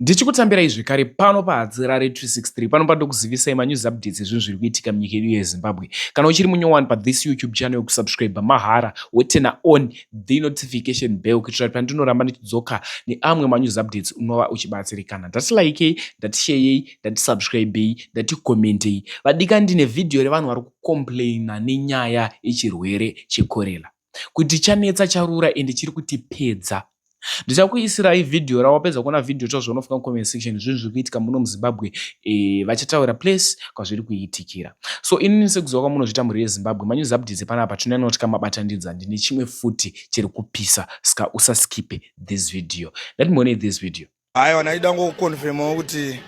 Ndichikutambirai zvekare pano pahadzira re363 pano pandokuzivisai manews updates ezvinhu zviri kuitika munyika yedu yeZimbabwe. Kana uchiri munyowani pathis YouTube channel kusubscribe mahara wotena on the notification bell kuitira kuti pandinoramba ndichidzoka neamwe manews updates unova uchibatsirikana. Ndatilike, ndatishare, ndatisubscribe, ndatikomentei. Vadika ndine vhidhiyo revanhu vari kukomplaina nenyaya yechirwere chekorera. Kuti chanetsa charura ende chiri kutipedza. Ndichakuisirai vhidhiyo rawapedza kuona vhidhiyo chaizvo unofunga mucomment section zvinhu zviri kuitika muno muZimbabwe vachitaura place kwazviri kuitikira. So inini sekuziva kwamunozviita mhuri yeZimbabwe manews updates panapa tinoti kamabatandidza ndine chimwe futi chiri kupisa saka usaskipe this video. Ndatimuone this video. Aiwa ndaida ngokukonfirmawo kuti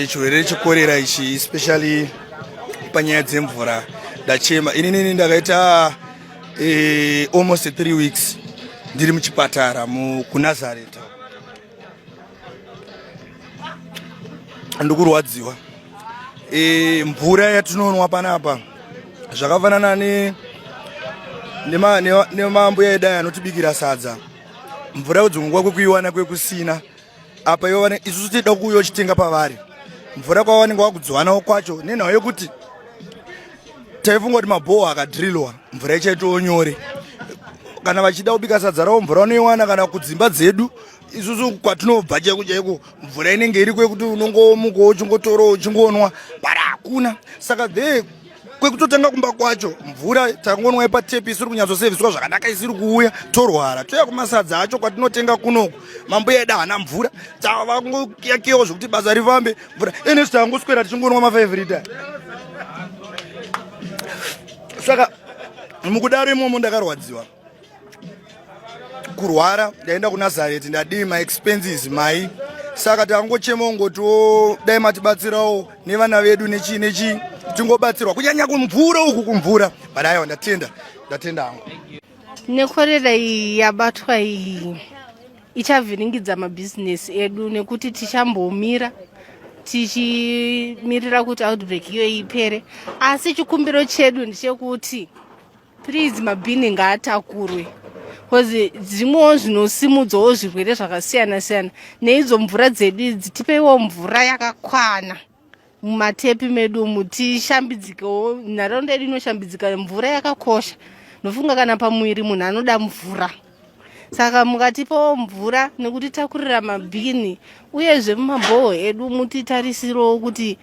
chirwere chekorera ichi especially panyaya dzemvura ndachema. Inini ndakaita almost 3 weeks ndiri muchipatara kuNazareth. Ndikurwadziwa. Mvura yatinonwa panapa zvakafanana nemambo yaida anotibikira sadza. Mvura yodzongwa kwekuiwana kwekusina. Apa yovane isusu tida kuuya uchitenga pavari. Mvura kwavanenge vakudzwanawo kwacho nenhau yekuti taifunga kuti mabhoho akadhirilwa mvura ichaitawo nyore. Kana vachida kubika sadza rawo mvura unoiwana kana kudzimba dzedu isusu kwatinobva chaiko mvura inenge iri kwekuti unongomuka uchingotora uchingonwa bara hakuna. Saka kwekutotanga kumba kwacho mvura tangonwa patepi isiri kunyatsoseviswa zvakanaka isiri kuuya torwara toya kumasadza acho kwatinotenga kunoko mambo yedu hana mvura tavangoyakewo zvokuti basa rifambe mvura ene tangoswera tichingonwa ma5 lita. Saka mukudaro imomo ndakarwadziwa kurwara ndaenda kuNazareth ndadii my expenses mai. Saka tangochema ngoto dai matibatsirawo nevana vedu nechi tingobatsirwa kunyanya kumvura uku kumvura. But aiwa ndatenda hangu. Nekorera yabatwa ichavhiringidza mabhizinesi edu nekuti tichambomira tichimirira kuti outbreak iyo ipere. Asi chikumbiro chedu ndechekuti please mabhini ngaatakurwe. Because dzimwewo zvinosimudzawo zvirwere zvakasiyana siyana neidzo mvura dzedu idzi tipeiwo mvura yakakwana mumatepi medu mutishambidzikewo. Nharaunda yedu inoshambidzika mvura yakakosha. Nofunga kana pamuviri munhu anoda mvura. Saka mukatipawo mvura nekutitakurira mabhini uyezve mumabhoho edu mutitarisirewo kuti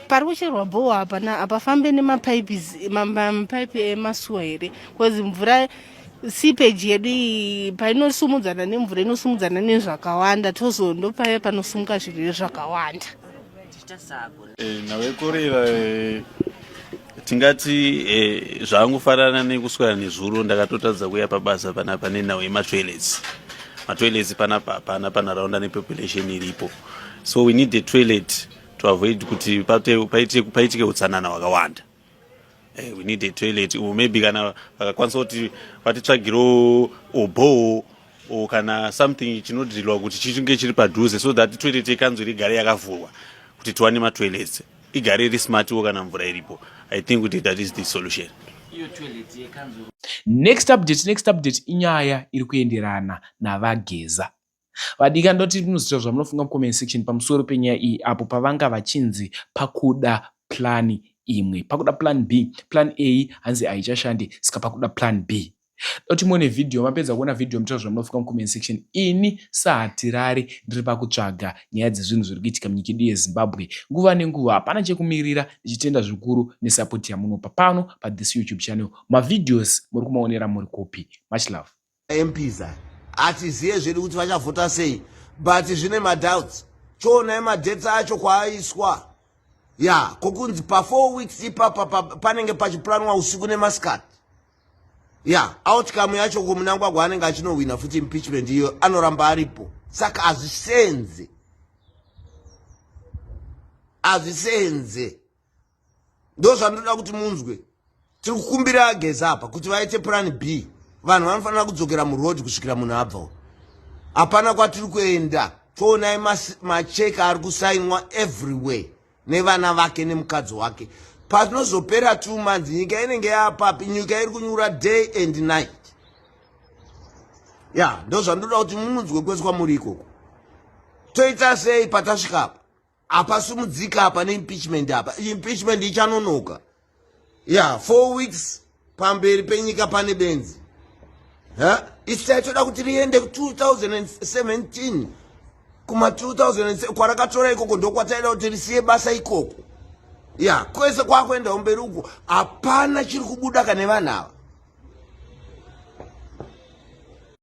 pari kucherwa bhoho apa apafambe nemapaipi emasuwa here. Because mvura sipeji yedu painosumudzana nemvura inosumudzana nezvakawanda tozondopaya panosumuka zvirwere zvakawanda. Nawe korera tingati zvangofanana nekuswera nezuro ndakatotadza kuya pabasa panapa nenhau yematoilets. Matoilets panapa hapana panharaunda nepopulation iripo. So we need the toilet to avoid kuti paitike utsanana hwakawanda. We need a toilet or maybe kana vakakwanisa kuti vatitsvagiro bhoho or kana something chinodhirilwa kuti chichinge chiri padhuze so that toilet ikanzwi rigare yakavhurwa kuti tiwane matoilets igare iri smart kana mvura iripo. I think kuti that is the solution. Next update inyaya iri kuenderana navageza. Vadika ndoti munozita zvamunofunga mucomment section pamusoro penyaya iyi apo pavanga vachinzi pakuda plani imwe. Pakuda plan B, plan A hanzi haichashandi saka pakuda plan B. Doti muone video mapedza kuona video mutaura zvamunofunga mucomment section. Ini sahatirari ndiri pakutsvaga nyaya dzezvinhu zviri kuitika munyika yedu yeZimbabwe. Nguva nenguva hapana chekumirira ndichitenda zvikuru nesapoti yamunopa pano pathis YouTube channel. Mavideos muri kumaonera muri kopi. Much love. MPs atiziye zvedu kuti vachavhota sei but zvine madoubts. Choona madebts acho kwaaiswa. Ya, kokunzi pa 4 weeks ipapa panenge pachiplanwa usiku nemasikati. Ya, outcome yacho kumunangwa anenge achinowina futi impeachment iyo anoramba aripo. Saka azvisenze. Ndo zvandinoda kuti munzwe. Tiri kukumbira ageza apa kuti vaite plan B. Vanhu vanofanira kudzokera muroad kusvikira munhu abva. Hapana kwatiri kuenda. Toonai macheki ari kusainwa everywhere. Nevana vake nemukadzi wake. Patinozopera 2 months nyika inenge yapapi nyika iri kunyura day and night. Ya, ndo zvandoda kuti munzwe kweswa muri ikoko. toita sei patasvika apa hapasimudzika apa neimpeachment apa impeachment ichanonoka 4 weeks pamberi penyika pane benzi isi taitoda kuti riende 2017 kuma 2007 kwarakatora ikoko ndokwataida kuti risiye basa ikoko kwese kwakuenda mberi uko hapana chiri kubuda kane vanhu ava